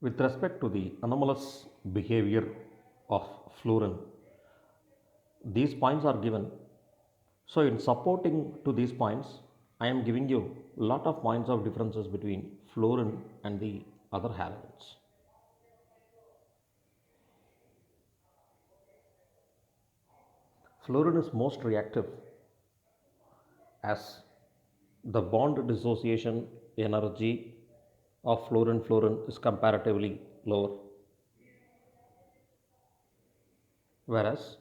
With respect to the anomalous behavior of fluorine, these points are given. So, in supporting to these points, I am giving you a lot of points of differences between fluorine and the other halogens. Fluorine is most reactive as the bond dissociation energy of fluorine is comparatively lower, whereas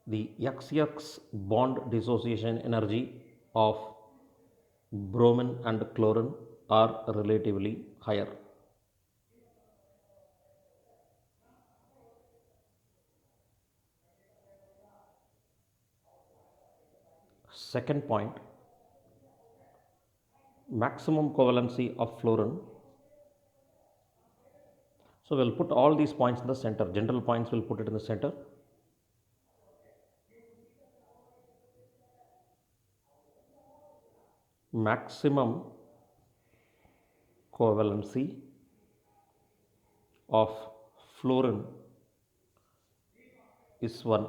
the XX bond dissociation energy of bromine and chlorine are relatively higher. Second point, maximum covalency of fluorine. So we'll put all these points in the center. General points we'll put it in the center. Maximum covalency of fluorine is 1.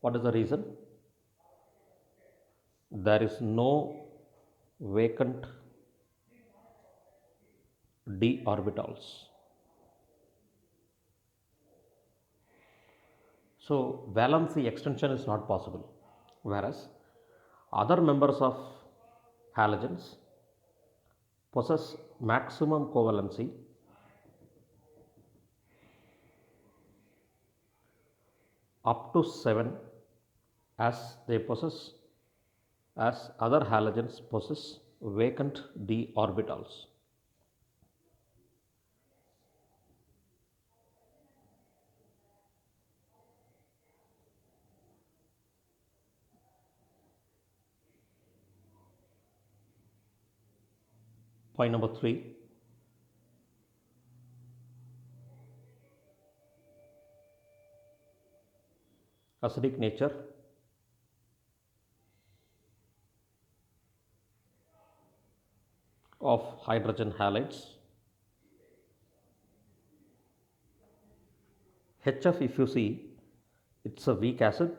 What is the reason? There is no vacant d orbitals. So valency extension is not possible, whereas other members of halogens possess maximum covalency up to 7 as they possess as other halogens possess vacant d orbitals. Point number 3, acidic nature. Of hydrogen halides. HF, if you see, it's a weak acid,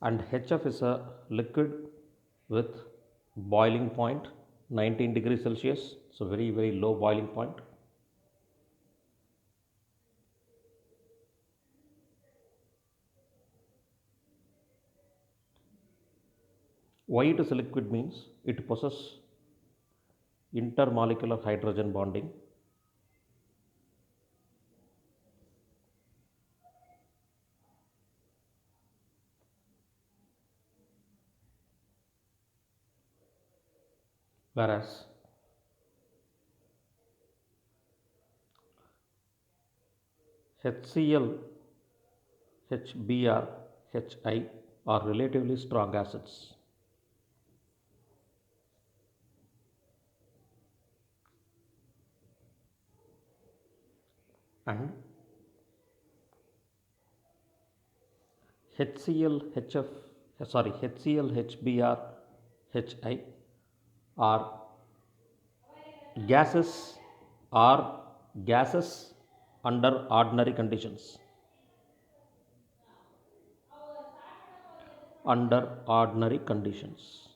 and HF is a liquid with boiling point 19 degrees Celsius, so very low boiling point. Why it is a liquid means it possesses intermolecular hydrogen bonding, whereas HCl, HBr, Hi are relatively strong acids. And HCl, HBr, Hi are gases are gases under ordinary conditions. Under ordinary conditions.